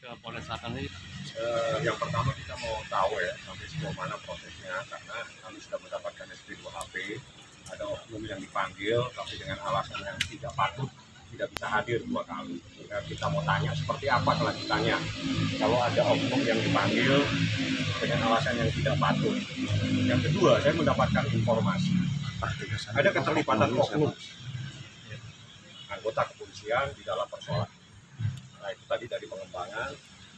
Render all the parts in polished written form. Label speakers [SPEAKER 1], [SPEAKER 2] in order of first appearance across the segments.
[SPEAKER 1] ke Polres Selatan ini?
[SPEAKER 2] Yang pertama kita mau tahu ya sampai sejauh mana prosesnya, karena kami sudah mendapatkan SP2HP, ada oknum yang dipanggil tapi dengan alasan yang tidak patut tidak bisa hadir 2 kali. Sehingga kita mau tanya seperti apa kelanjutannya kalau ada oknum yang dipanggil dengan alasan yang tidak patut. Yang kedua, saya mendapatkan informasi ada keterlibatan oknum anggota kepolisian di dalam persoalan. Nah, itu tadi dari pengembangan.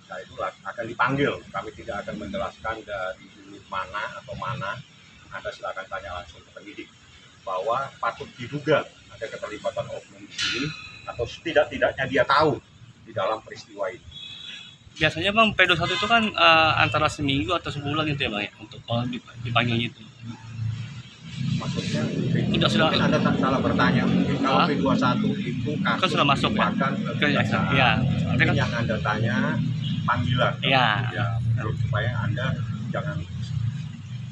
[SPEAKER 2] Nah, itu akan dipanggil. Kami tidak akan menjelaskan dari unit mana atau mana. Anda silakan tanya langsung ke penyidik bahwa patut diduga ada keterlibatan oknum di sini atau setidak-tidaknya dia tahu di dalam peristiwa ini.
[SPEAKER 1] Biasanya Bang, P21 itu kan antara seminggu atau sebulan gitu ya Bang ya, untuk dipanggilnya itu.
[SPEAKER 2] Maksudnya
[SPEAKER 1] Sudah.
[SPEAKER 2] Mungkin Anda salah bertanya. Mungkin kalau P21 itu kasus
[SPEAKER 1] kan sudah masuk ya?
[SPEAKER 2] Ya.
[SPEAKER 1] Kan
[SPEAKER 2] yang Anda tanya panggilan.
[SPEAKER 1] Ya.
[SPEAKER 2] Supaya Anda jangan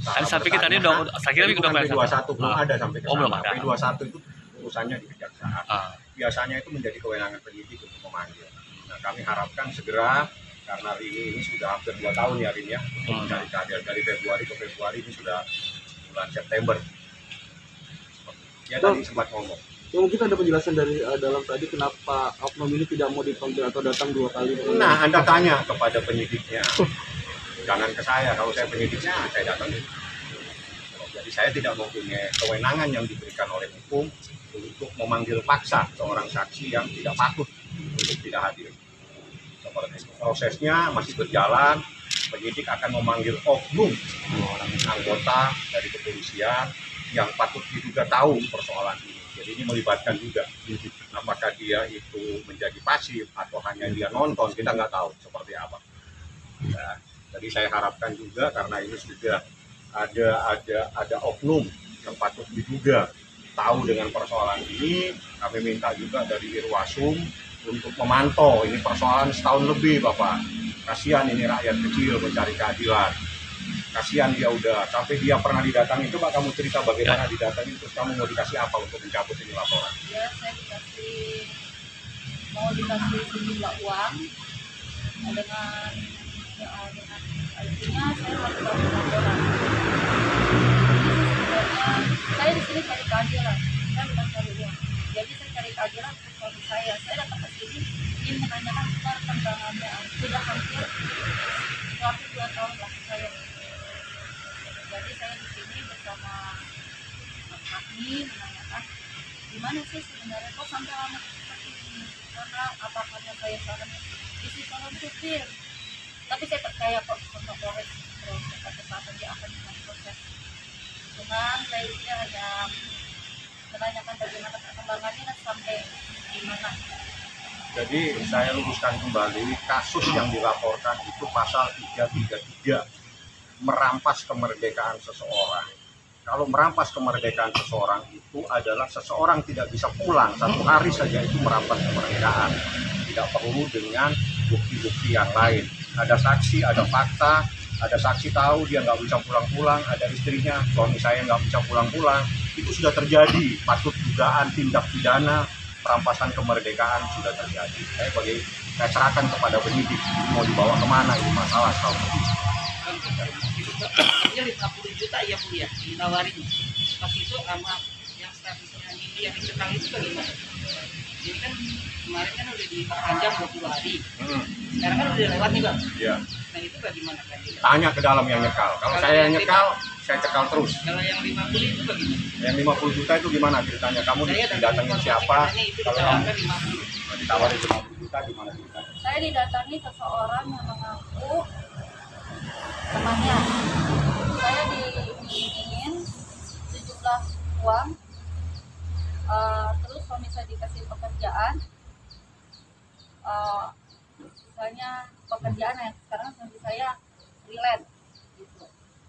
[SPEAKER 1] saya pikir tadi udah
[SPEAKER 2] P21 belum ada sampai ke sana.
[SPEAKER 1] Belum ada.
[SPEAKER 2] P21 itu urusannya di kejaksaan. Biasanya itu menjadi kewenangan penyidik untuk memanggil. Nah, kami harapkan segera, karena ini sudah hampir 2 tahun ya Rin ya, untuk mencari keadilan. Dari Februari ke Februari ini sudah bulan September. Ya tadi sempat ngomong.
[SPEAKER 3] Mungkin ada penjelasan dari dalam tadi kenapa oknum ini tidak mau dipanggil atau datang 2 kali.
[SPEAKER 2] Nah, Anda tanya kepada penyidiknya. Jangan ke saya. Kalau saya penyidiknya, saya datang. Jadi saya tidak mempunyai kewenangan yang diberikan oleh hukum untuk memanggil paksa seorang saksi yang tidak patut untuk tidak hadir. Seperti itu. Prosesnya masih berjalan. Penyidik akan memanggil oknum orang anggota dari kepolisian yang patut diduga tahu persoalan ini. Jadi ini melibatkan juga apakah dia itu menjadi pasif atau hanya dia nonton, kita nggak tahu seperti apa. Ya, jadi saya harapkan juga karena ini sudah ada oknum yang patut diduga tahu dengan persoalan ini, kami minta juga dari Irwasum untuk memantau ini persoalan setahun lebih, Bapak. Kasihan ini rakyat kecil mencari keadilan. Kasihan dia udah sampai dia pernah didatangi. Coba kamu cerita bagaimana didatangi, terus kamu mau dikasih apa untuk mencabut ini laporan?
[SPEAKER 4] Ya, saya mau dikasih sejumlah uang dengan artinya saya harus laporan. Saya di sini cari keadilan, saya bukan cari uang. Jadi saya cari keadilan untuk suami saya. Saya datang ke sini ingin menanyakan perkembangannya. Sudah hampir 2 tahun lah saya. Jadi saya di sini bersama kami menanyakan gimana sih sebenarnya kok sampai lama seperti ini, karena apakah saya sekarang isi calon supir, tapi saya percaya kok sama Polres Selatan dia akan proses. Cuman saya ini hanya menanyakan bagaimana perkembangannya sampai di mana.
[SPEAKER 2] Jadi saya luruskan kembali, kasus yang dilaporkan itu pasal 333, merampas kemerdekaan seseorang. Kalau merampas kemerdekaan seseorang itu adalah seseorang tidak bisa pulang 1 hari saja, itu merampas kemerdekaan. Tidak perlu dengan bukti-bukti yang lain. Ada saksi, ada fakta, ada saksi tahu dia nggak bisa pulang-pulang, ada istrinya, suami saya nggak bisa pulang-pulang. Itu sudah terjadi, patut dugaan tindak pidana perampasan kemerdekaan sudah terjadi. Saya serahkan kepada penyidik, mau dibawa kemana ini masalah tahun ini.
[SPEAKER 5] Dia 50 juta ya Bu ya, ditawarin. Pas itu sama yang statusnya ini yang dicekal itu bagaimana? Jadi kan kemarin kan udah diperpanjang 20 hari. Sekarang kan udah lewat nih Bang. Iya. Nah itu bagaimana kan?
[SPEAKER 2] Tanya ke dalam yang nyekal. Kalau saya yang nyekal, saya cekal terus.
[SPEAKER 5] Kalau yang 50 itu bagaimana?
[SPEAKER 2] Yang 50 juta itu gimana ceritanya? Kamu didatangin siapa? Kalau kamu ditawarin 50 juta gimana ceritanya?
[SPEAKER 4] Saya didatangi seseorang yang mengaku temannya. Saya diiming-imingin sejumlah uang, terus suami saya dikasih pekerjaan, misalnya pekerjaan yang sekarang suami saya freelance gitu.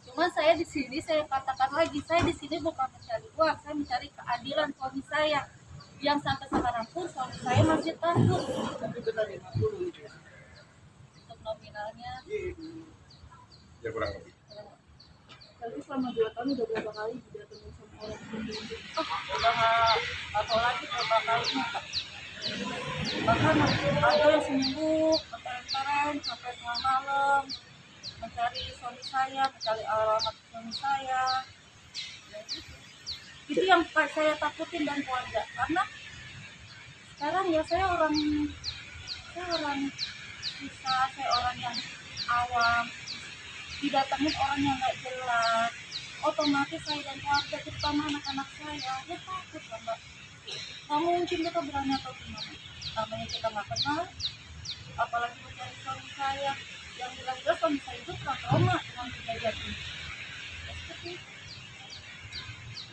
[SPEAKER 4] Cuma saya di sini, saya katakan lagi, saya di sini bukan mencari uang, saya mencari keadilan suami saya. Yang sampai sekarang pun suami saya masih takut.
[SPEAKER 5] Tapi benar 50 gitu ya.
[SPEAKER 4] Untuk nominalnya
[SPEAKER 2] Ya kurang lebih.
[SPEAKER 4] tapi selama 2 tahun udah berapa kali didatengin sama orang seperti itu? Udah nggak tahu lagi berapa kalinya Pak. Bahkan ada yang seminggu keren-keren sampai tengah malam mencari suami saya, mencari alamat suami saya. Ya, gitu. Itu yang saya takutin dan keluarga, karena sekarang ya saya orang susah, saya orang yang awam, didatengin orang yang nggak jelas, otomatis saya dan keluarga, terutama anak-anak saya, ya takut lah mbak. Nggak mungkin kita berani atau gimana, namanya kita nggak kenal, apalagi mencari suami saya, yang jelas-jelas suami saya itu pernah trauma dengan kejadian ini. Ya, seperti itu.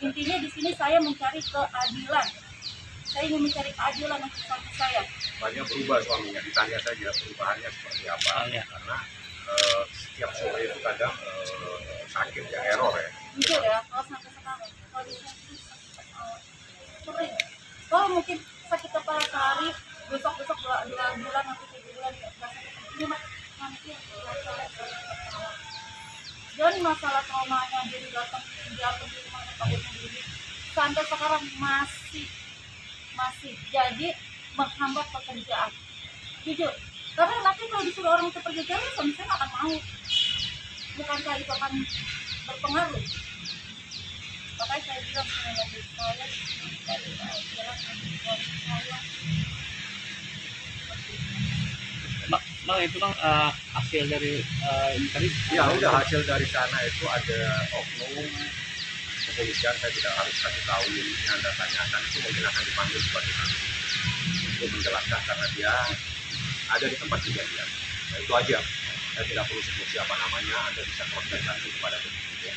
[SPEAKER 4] Intinya di sini saya mencari keadilan. Saya ingin mencari keadilan untuk suami saya.
[SPEAKER 2] Banyak berubah suaminya, ditanya saja perubahannya seperti apa.
[SPEAKER 1] Iya.
[SPEAKER 2] Karena setiap sore itu kadang sakit ya, error ya.
[SPEAKER 4] Jujur ya, kalau sampai sekarang, kalau di sini sering. Kalau mungkin sakit kepala sehari, besok-besok 2 bulan atau 3 bulan nggak sakit. Ini nanti dan masalah traumanya jadi datang di rumah takut sendiri sampai sekarang masih jadi menghambat pekerjaan. Jujur, karena nanti kalau disuruh orang itu pergi jauh, suami saya nggak akan mau. Bukankah itu akan berpengaruh? Makanya saya bilang sama diri saya, dari jalan saya.
[SPEAKER 1] Bang itu bang hasil dari ini tadi
[SPEAKER 2] Ya udah, hasil dari sana itu ada oknum kepolisian, saya tidak harus kasih tahu ini, Anda tanyakan, itu mungkin akan dipanggil sebagai saksi untuk menjelaskan karena dia ada di tempat kejadian. Nah, itu aja, saya tidak perlu sebut siapa namanya, Anda bisa konsultasi kepada kepolisian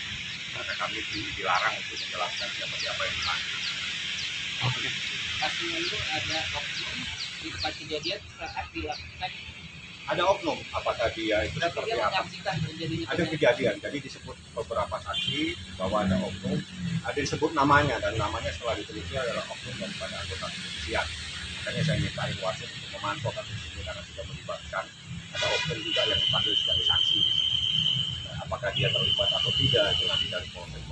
[SPEAKER 2] karena kami dilarang untuk menjelaskan siapa-siapa yang dipanggil.
[SPEAKER 1] Oke.
[SPEAKER 5] Pastinya itu ada oknum di tempat kejadian saat dilakukan,
[SPEAKER 2] Ada oknum, apakah dia itu
[SPEAKER 5] berarti
[SPEAKER 2] seperti
[SPEAKER 5] dia
[SPEAKER 2] apa?
[SPEAKER 5] menyaksikan terjadinya
[SPEAKER 2] Ada kejadian, jadi disebut beberapa saksi bahwa ada oknum, ada disebut namanya, dan namanya setelah diteliti adalah oknum daripada anggota kepolisian. Makanya saya mintain wasit untuk memantau kasus ini karena sudah melibatkan ada oknum juga yang dipanggil sebagai saksi. Nah, apakah dia terlibat atau tidak itu nanti dari polsek.